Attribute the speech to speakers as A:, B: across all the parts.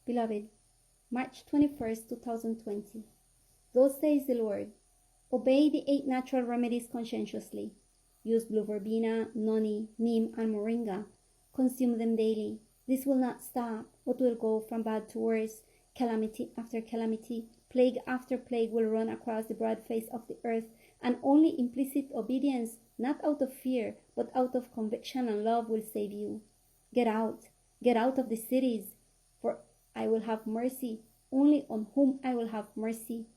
A: Beloved, March 21st, 2020. Thus says the Lord, obey the 8 natural remedies conscientiously. Use blue verbena, noni, neem, and moringa. Consume them daily. This will not stop, but will go from bad to worse. Calamity after calamity, plague after plague will run across the broad face of the earth, and only implicit obedience, not out of fear, but out of conviction and love, will save you. Get out of the cities, for I will have mercy only on whom I will have mercy.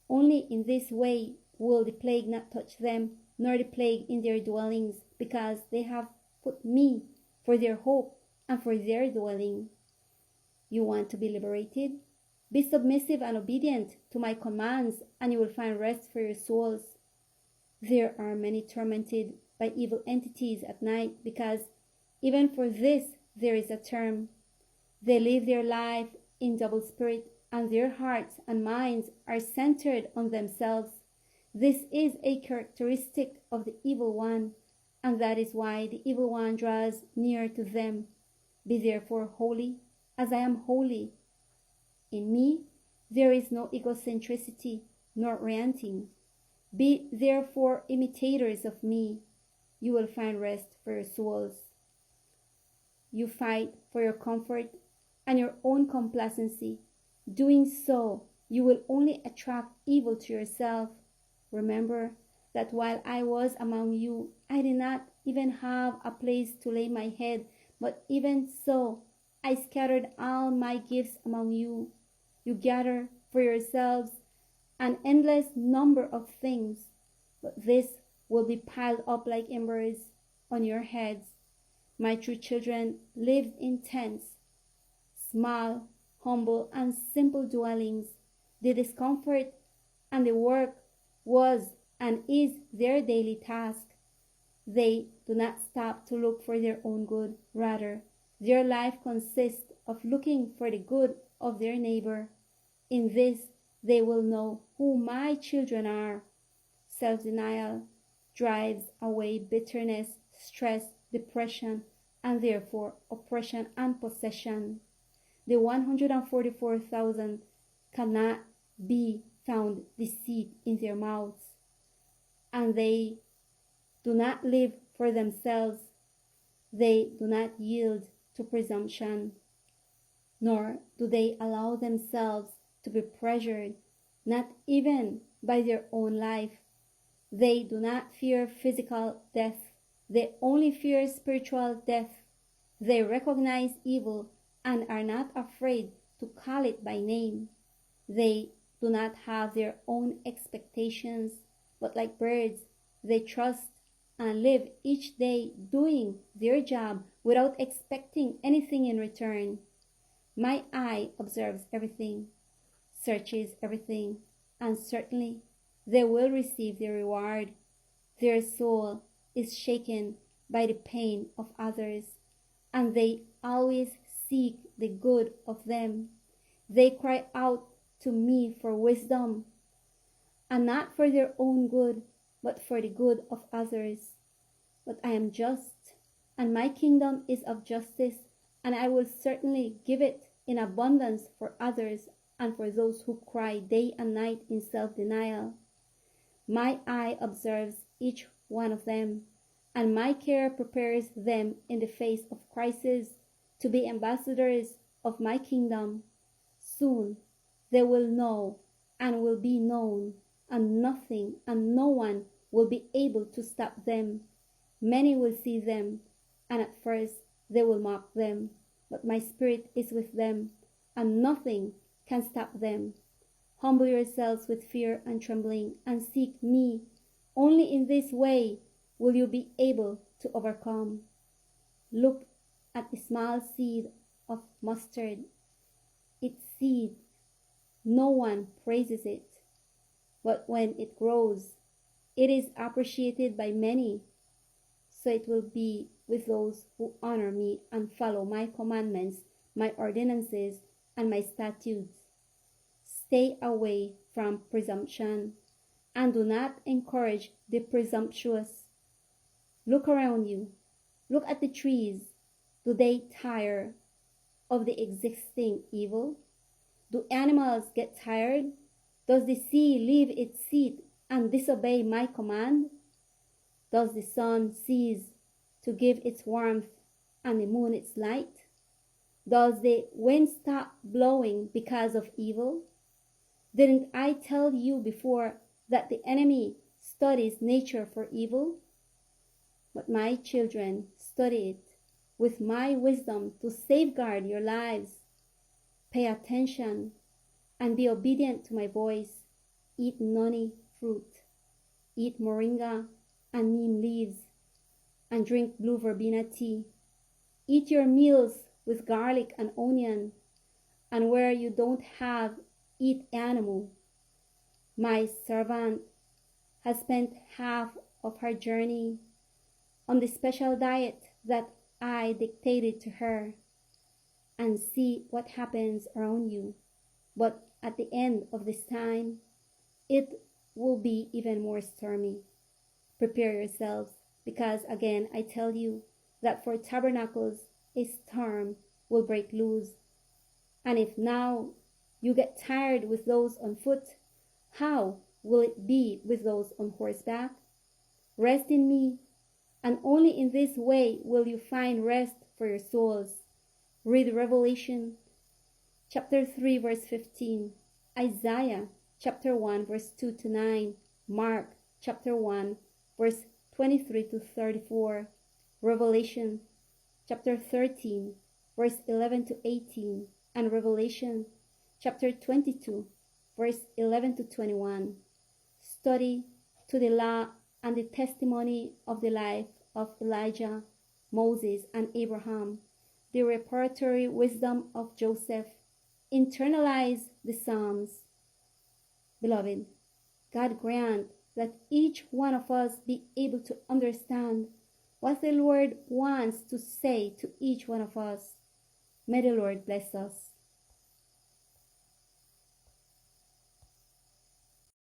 A: Only in this way will the plague not touch them, nor the plague in their dwellings, because they have put me for their hope and for their dwelling. You want to be liberated? Be submissive and obedient to my commands, and you will find rest for your souls. There are many tormented by evil entities at night, because even for this there is a term. They live their life in double spirit, and their hearts and minds are centered on themselves. This is a characteristic of the evil one, and that is why the evil one draws near to them. Be therefore holy, as I am holy. In me there is no egocentricity nor ranting. Be therefore imitators of me. You will find rest for your souls. You fight for your comfort and your own complacency. Doing so, you will only attract evil to yourself. Remember that while I was among you, I did not even have a place to lay my head, but even so, I scattered all my gifts among you. You gather for yourselves an endless number of things, but this will be piled up like embers on your heads. My true children lived in tents, small, humble, and simple dwellings. The discomfort and the work was and is their daily task. They do not stop to look for their own good. Rather, their life consists of looking for the good of their neighbor. In this, they will know who my children are. Self-denial drives away bitterness, stress, depression, and therefore oppression and possession. The 144,000 cannot be found deceit in their mouths, and they do not live for themselves. They do not yield to presumption, nor do they allow themselves to be pressured, not even by their own life. They do not fear physical death. They only fear spiritual death. They recognize evil and are not afraid to call it by name. They do not have their own expectations, but like birds, they trust and live each day doing their job without expecting anything in return. My eye observes everything, searches everything, and certainly they will receive their reward. Their soul is shaken by the pain of others, and they always seek the good of them. They cry out to me for wisdom, and not for their own good, but for the good of others. But I am just, and my kingdom is of justice, and I will certainly give it in abundance for others and for those who cry day and night in self-denial. My eye observes each one of them, and my care prepares them in the face of crisis to be ambassadors of my kingdom. Soon they will know and will be known, and nothing and no one will be able to stop them. Many will see them, and at first they will mock them, but my spirit is with them, and nothing can stop them. Humble yourselves with fear and trembling, and seek me. Only in this way will you be able to overcome. Look at the small seed of mustard. Its seed, no one praises it, but when it grows, it is appreciated by many. So it will be with those who honor me and follow my commandments, my ordinances, and my statutes. Stay away from presumption, and do not encourage the presumptuous. Look around you. Look at the trees. Do they tire? of the existing evil? Do animals get tired? Does the sea leave its seat and disobey my command? Does the sun cease to give its warmth and the moon its light? Does the wind stop blowing because of evil? Didn't I tell you before that the enemy studies nature for evil? But my children, study it with my wisdom to safeguard your lives. Pay attention and be obedient to my voice. Eat noni fruit. Eat moringa and neem leaves, and drink blue verbena tea. Eat your meals with garlic and onion, and where you don't have, eat animal. My servant has spent half of her journey on the special diet that I dictated to her, and see what happens around you. But at the end of this time, it will be even more stormy. Prepare yourselves, because again I tell you that for tabernacles a storm will break loose. And if now you get tired with those on foot, how will it be with those on horseback? Rest in me, and only in this way will you find rest for your souls. Read Revelation chapter 3 verse 15, Isaiah chapter 1 verse 2 to 9, Mark chapter 1 verse 23 to 34, Revelation chapter 13 verse 11 to 18, and Revelation chapter 22 verse 11 to 21. Study to the law and the testimony of the life of Elijah, Moses, and Abraham, the reparatory wisdom of Joseph. Internalize the Psalms. Beloved, God grant that each one of us be able to understand what the Lord wants to say to each one of us. May the Lord bless us.